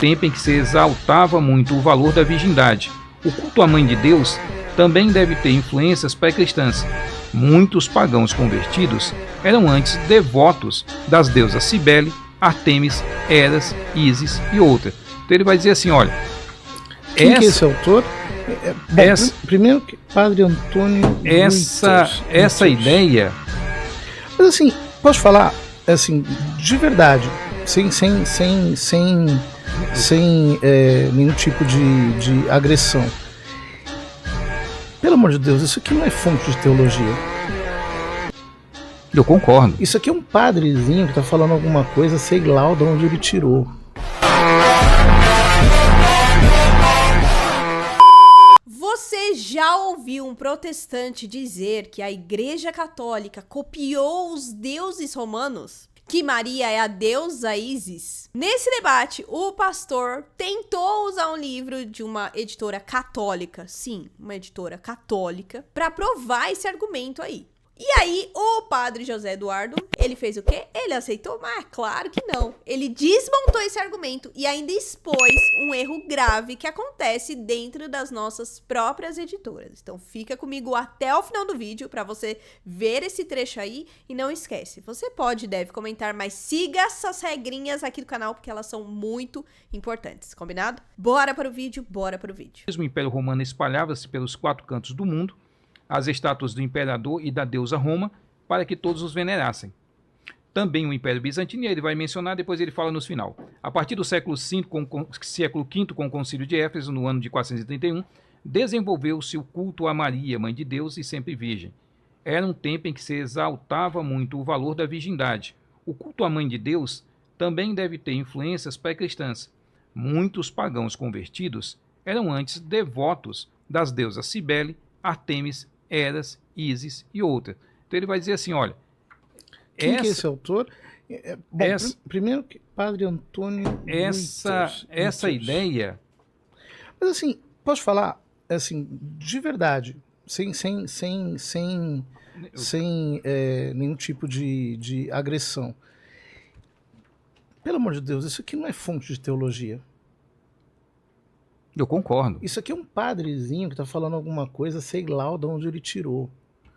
tempo em que se exaltava muito o valor da virgindade. O culto à Mãe de Deus também deve ter influências pré-cristãs. Muitos pagãos convertidos eram antes devotos das deusas Cibele, Artemis, Eras, Ísis e outras. Então ele vai dizer assim, olha... Quem que é esse autor? Primeiro, Padre Antônio essa ideia... Mas assim, posso falar, assim, de verdade, sem nenhum tipo de agressão. Pelo amor de Deus, isso aqui não é fonte de teologia. Eu concordo. Isso aqui é um padrezinho que tá falando alguma coisa, sei lá de onde ele tirou. Você já ouviu um protestante dizer que a Igreja Católica copiou os deuses romanos? Que Maria é a deusa Ísis? Nesse debate, o pastor tentou usar um livro de uma editora católica, sim, uma editora católica, para provar esse argumento aí. E aí, o padre José Eduardo, ele fez o quê? Ele aceitou? Mas claro que não. Ele desmontou esse argumento e ainda expôs um erro grave que acontece dentro das nossas próprias editoras. Então fica comigo até o final do vídeo para você ver esse trecho aí. E não esquece, você pode e deve comentar, mas siga essas regrinhas aqui do canal porque elas são muito importantes, combinado? Bora para o vídeo, bora para o vídeo. O Império Romano espalhava-se pelos 4 cantos do mundo, as estátuas do imperador e da deusa Roma, para que todos os venerassem. Também o Império Bizantino, ele vai mencionar, depois ele fala no final. A partir do século V, com o Concílio de Éfeso, no ano de 431, desenvolveu-se o culto a Maria, Mãe de Deus e sempre Virgem. Era um tempo em que se exaltava muito o valor da virgindade. O culto à Mãe de Deus também deve ter influências pré-cristãs. Muitos pagãos convertidos eram antes devotos das deusas Cibele, Artemis, Eras, Ísis e outras. Então ele vai dizer assim, olha... Quem que é esse autor? Primeiro, Padre Antônio essa ideia... Mas assim, posso falar, assim, de verdade, sem nenhum tipo de agressão. Pelo amor de Deus, isso aqui não é fonte de teologia. Eu concordo. Isso aqui é um padrezinho que tá falando alguma coisa, sei lá de onde ele tirou.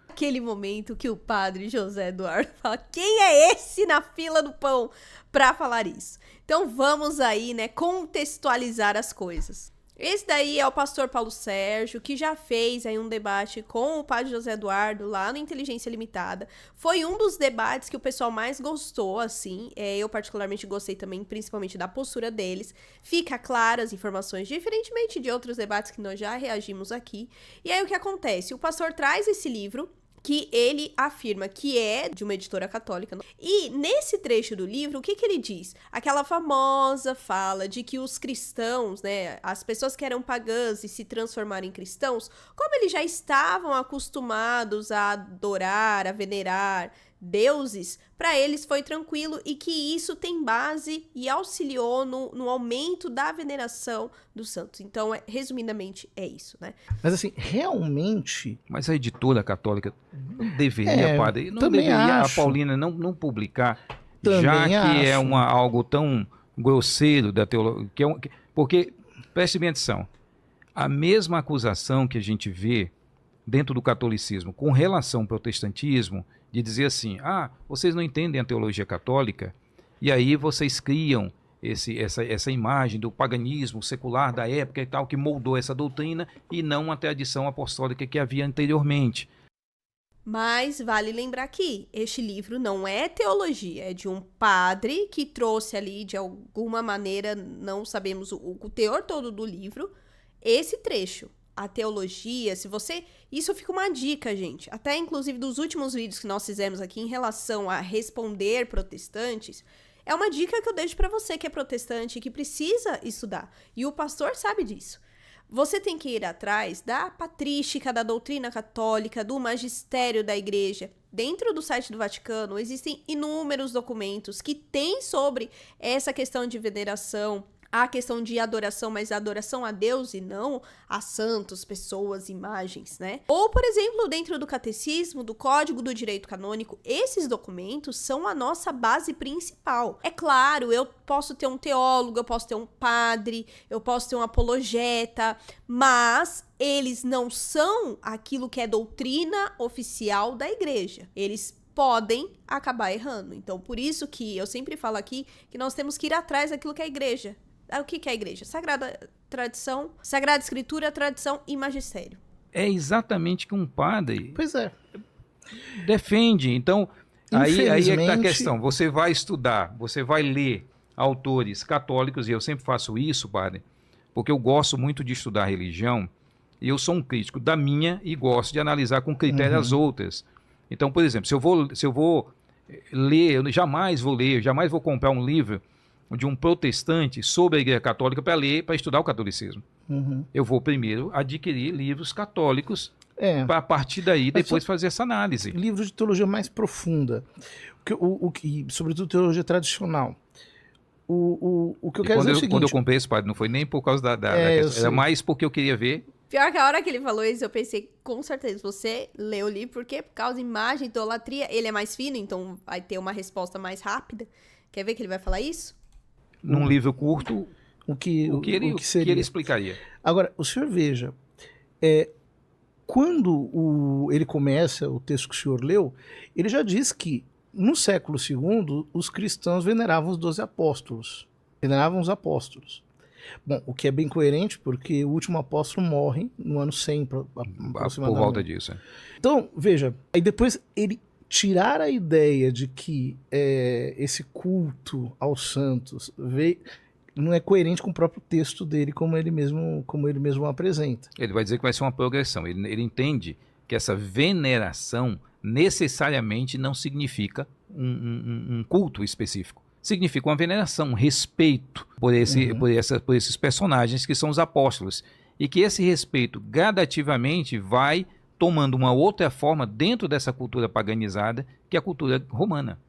Aquele momento que o padre José Eduardo fala, quem é esse na fila do pão para falar isso? Então vamos aí, né, contextualizar as coisas. Esse daí é o pastor Paulo Sérgio, que já fez aí um debate com o padre José Eduardo lá no Inteligência Limitada. Foi um dos debates que o pessoal mais gostou, assim. Eu particularmente gostei também, principalmente da postura deles. Fica claro as informações, diferentemente de outros debates que nós já reagimos aqui. E aí o que acontece? O pastor traz esse livro, que ele afirma que é de uma editora católica. E nesse trecho do livro, o que ele diz? Aquela famosa fala de que os cristãos, né, as pessoas que eram pagãs e se transformaram em cristãos, como eles já estavam acostumados a adorar, a venerar deuses, para eles foi tranquilo e que isso tem base e auxiliou no aumento da veneração dos santos. Então, resumidamente, é isso, né? Mas assim, realmente... Mas a editora católica não deveria, padre, não deveria a Paulina não publicar, também já que acho. É algo tão grosseiro da teologia, porque, preste bem atenção, a mesma acusação que a gente vê dentro do catolicismo com relação ao protestantismo, de dizer assim, vocês não entendem a teologia católica, e aí vocês criam essa imagem do paganismo secular da época e tal, que moldou essa doutrina, e não a tradição apostólica que havia anteriormente. Mas vale lembrar que este livro não é teologia, é de um padre que trouxe ali, de alguma maneira, não sabemos o teor todo do livro, esse trecho. A teologia, isso fica uma dica, gente. Até, inclusive, dos últimos vídeos que nós fizemos aqui em relação a responder protestantes, é uma dica que eu deixo para você que é protestante e que precisa estudar. E o pastor sabe disso. Você tem que ir atrás da patrística, da doutrina católica, do magistério da igreja. Dentro do site do Vaticano existem inúmeros documentos que têm sobre essa questão de veneração a questão de adoração, mas adoração a Deus e não a santos, pessoas, imagens, né? Ou, por exemplo, dentro do catecismo, do Código do Direito Canônico, esses documentos são a nossa base principal. É claro, eu posso ter um teólogo, eu posso ter um padre, eu posso ter um apologeta, mas eles não são aquilo que é doutrina oficial da igreja. Eles podem acabar errando. Então, por isso que eu sempre falo aqui que nós temos que ir atrás daquilo que é a igreja. O que é a igreja? Sagrada tradição, Sagrada Escritura, tradição e magistério. É exatamente que um padre Pois é. defende. Então, aí é que está a Infelizmente- questão. Você vai estudar, você vai ler autores católicos, e eu sempre faço isso, padre, porque eu gosto muito de estudar religião, e eu sou um crítico da minha e gosto de analisar com critério as outras. Então, por exemplo, se eu vou ler, eu jamais vou comprar um livro de um protestante sobre a Igreja Católica para ler, para estudar o catolicismo. Eu vou primeiro adquirir livros católicos para a partir daí depois fazer essa análise. Livro de teologia mais profunda, sobretudo teologia tradicional. O que eu quero dizer é o seguinte... Quando eu comprei esse, padre, não foi nem por causa da questão, era mais porque eu queria ver. Pior que a hora que ele falou isso, eu pensei, com certeza, você leu o livro, porque por causa de imagem, idolatria, ele é mais fino, então vai ter uma resposta mais rápida. Quer ver que ele vai falar isso? Num livro curto, o que seria? ele explicaria. Agora, o senhor veja, quando ele começa o texto que o senhor leu, ele já diz que no século II os cristãos veneravam os 12 apóstolos, veneravam os apóstolos. Bom, o que é bem coerente, porque o último apóstolo morre no ano 100, aproximadamente. Por volta disso. Então, veja, aí depois ele tirar a ideia de que esse culto aos santos não é coerente com o próprio texto dele, como ele mesmo apresenta. Ele vai dizer que vai ser uma progressão. Ele entende que essa veneração necessariamente não significa um culto específico. Significa uma veneração, um respeito por esses personagens que são os apóstolos. E que esse respeito gradativamente vai tomando uma outra forma dentro dessa cultura paganizada, que é a cultura romana.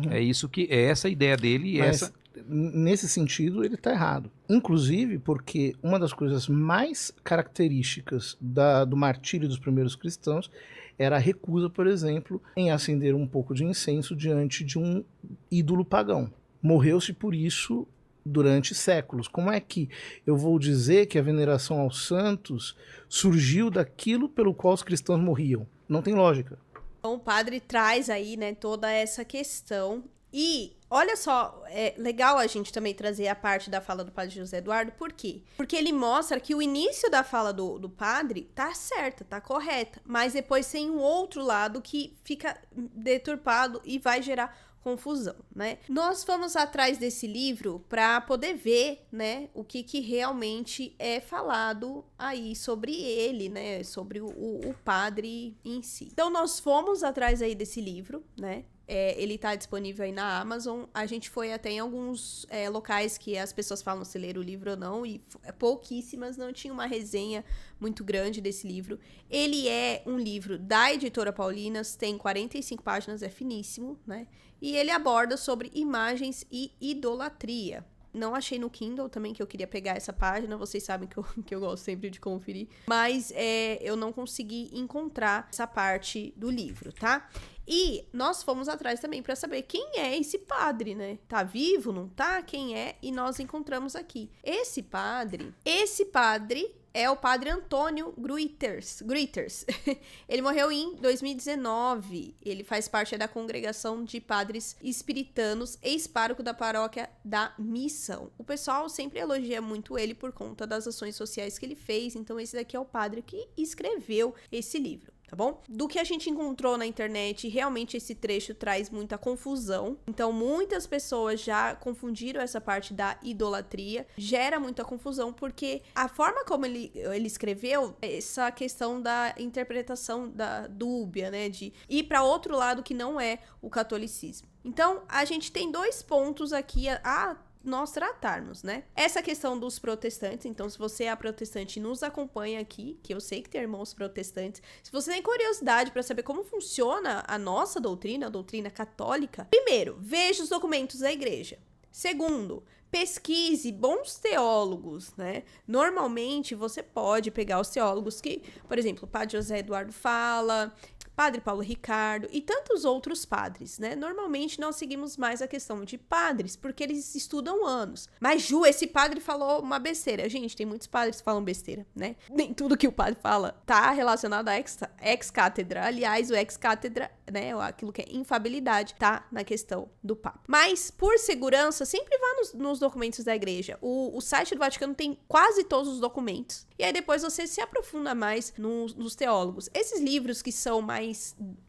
É essa a ideia dele. Mas, nesse sentido, ele está errado. Inclusive porque uma das coisas mais características do martírio dos primeiros cristãos era a recusa, por exemplo, em acender um pouco de incenso diante de um ídolo pagão. Morreu-se por isso durante séculos. Como é que eu vou dizer que a veneração aos santos surgiu daquilo pelo qual os cristãos morriam? Não tem lógica. Então, o padre traz aí, né, toda essa questão. E, olha só, é legal a gente também trazer a parte da fala do padre José Eduardo. Por quê? Porque ele mostra que o início da fala do padre tá certa, tá correta. Mas depois tem um outro lado que fica deturpado e vai gerar confusão, né? Nós fomos atrás desse livro para poder ver, né, o que realmente é falado aí sobre ele, né, sobre o padre em si. Então, nós fomos atrás aí desse livro, né? Ele tá disponível aí na Amazon. A gente foi até em alguns locais que as pessoas falam se ler o livro ou não, e pouquíssimas, não tinha uma resenha muito grande desse livro. Ele é um livro da Editora Paulinas, tem 45 páginas, é finíssimo, né? E ele aborda sobre imagens e idolatria. Não achei no Kindle também, que eu queria pegar essa página. Vocês sabem que eu gosto sempre de conferir. Mas eu não consegui encontrar essa parte do livro, tá? E nós fomos atrás também para saber quem é esse padre, né? Tá vivo, não tá? Quem é? E nós encontramos aqui. Esse padre é o padre Antônio Gruiters. Ele morreu em 2019. Ele faz parte da congregação de padres espiritanos, ex-pároco da paróquia da Missão. O pessoal sempre elogia muito ele por conta das ações sociais que ele fez. Então esse daqui é o padre que escreveu esse livro. Tá bom? Do que a gente encontrou na internet, realmente esse trecho traz muita confusão. Então, muitas pessoas já confundiram essa parte da idolatria. Gera muita confusão, porque a forma como ele escreveu, essa questão da interpretação da dúbia, né? De ir para outro lado que não é o catolicismo. Então, a gente tem 2 pontos aqui a nós tratarmos, né? Essa questão dos protestantes. Então, se você é protestante e nos acompanha aqui, que eu sei que tem irmãos protestantes, se você tem curiosidade para saber como funciona a nossa doutrina, a doutrina católica, primeiro, veja os documentos da igreja. Segundo, pesquise bons teólogos, né? Normalmente você pode pegar os teólogos que, por exemplo, o Padre José Eduardo fala, Padre Paulo Ricardo e tantos outros padres, né? Normalmente nós seguimos mais a questão de padres, porque eles estudam anos. Mas, Ju, esse padre falou uma besteira. Gente, tem muitos padres que falam besteira, né? Nem tudo que o padre fala tá relacionado a ex-cátedra. Aliás, o ex-cátedra, né? Aquilo que é infabilidade, tá na questão do Papa. Mas, por segurança, sempre vá nos documentos da igreja. O site do Vaticano tem quase todos os documentos. E aí depois você se aprofunda mais nos teólogos. Esses livros que são mais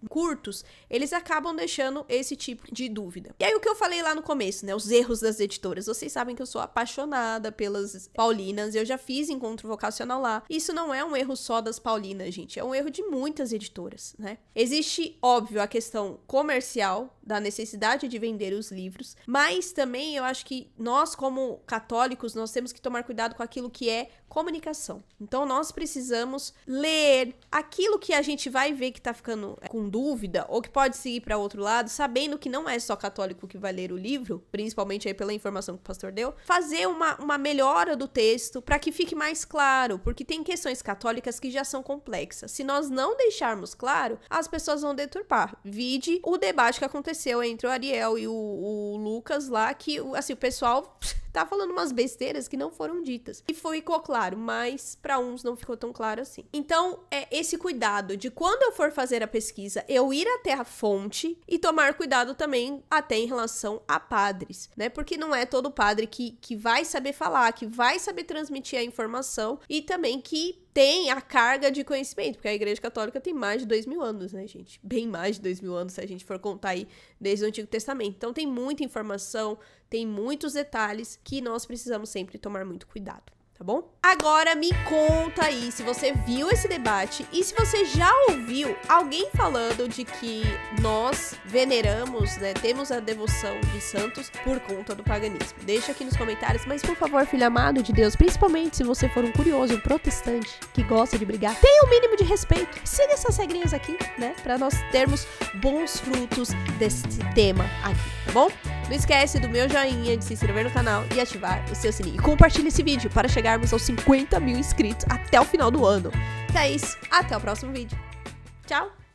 curtos, eles acabam deixando esse tipo de dúvida. E aí o que eu falei lá no começo, né? Os erros das editoras. Vocês sabem que eu sou apaixonada pelas paulinas, eu já fiz encontro vocacional lá. Isso não é um erro só das paulinas, gente, é um erro de muitas editoras, né? Existe, óbvio, a questão comercial da necessidade de vender os livros, mas também eu acho que nós, como católicos, nós temos que tomar cuidado com aquilo que é comunicação. Então nós precisamos ler aquilo que a gente vai ver que tá ficando com dúvida, ou que pode seguir para outro lado, sabendo que não é só católico que vai ler o livro, principalmente aí pela informação que o pastor deu, fazer uma melhora do texto para que fique mais claro, porque tem questões católicas que já são complexas. Se nós não deixarmos claro, as pessoas vão deturpar. Vide o debate que aconteceu entre o Ariel e o Lucas lá, que assim, o pessoal tá falando umas besteiras que não foram ditas. E ficou claro, mas para uns não ficou tão claro assim. Então, esse cuidado de quando eu for fazer a pesquisa, eu ir até a fonte e tomar cuidado também até em relação a padres, né? Porque não é todo padre que vai saber falar, que vai saber transmitir a informação e também que tem a carga de conhecimento, porque a Igreja Católica tem mais de 2000 anos, né, gente? Bem mais de 2000 anos, se a gente for contar aí desde o Antigo Testamento. Então tem muita informação, tem muitos detalhes que nós precisamos sempre tomar muito cuidado, tá bom? Agora me conta aí se você viu esse debate e se você já ouviu alguém falando de que nós veneramos, né, temos a devoção de santos por conta do paganismo. Deixa aqui nos comentários, mas por favor, filho amado de Deus, principalmente se você for um curioso, um protestante que gosta de brigar, tenha o mínimo de respeito. Siga essas regrinhas aqui, né, pra nós termos bons frutos desse tema aqui, tá bom? Não esquece do meu joinha, de se inscrever no canal e ativar o seu sininho. E compartilhe esse vídeo para chegarmos aos 50 mil inscritos até o final do ano. Então é isso, até o próximo vídeo. Tchau!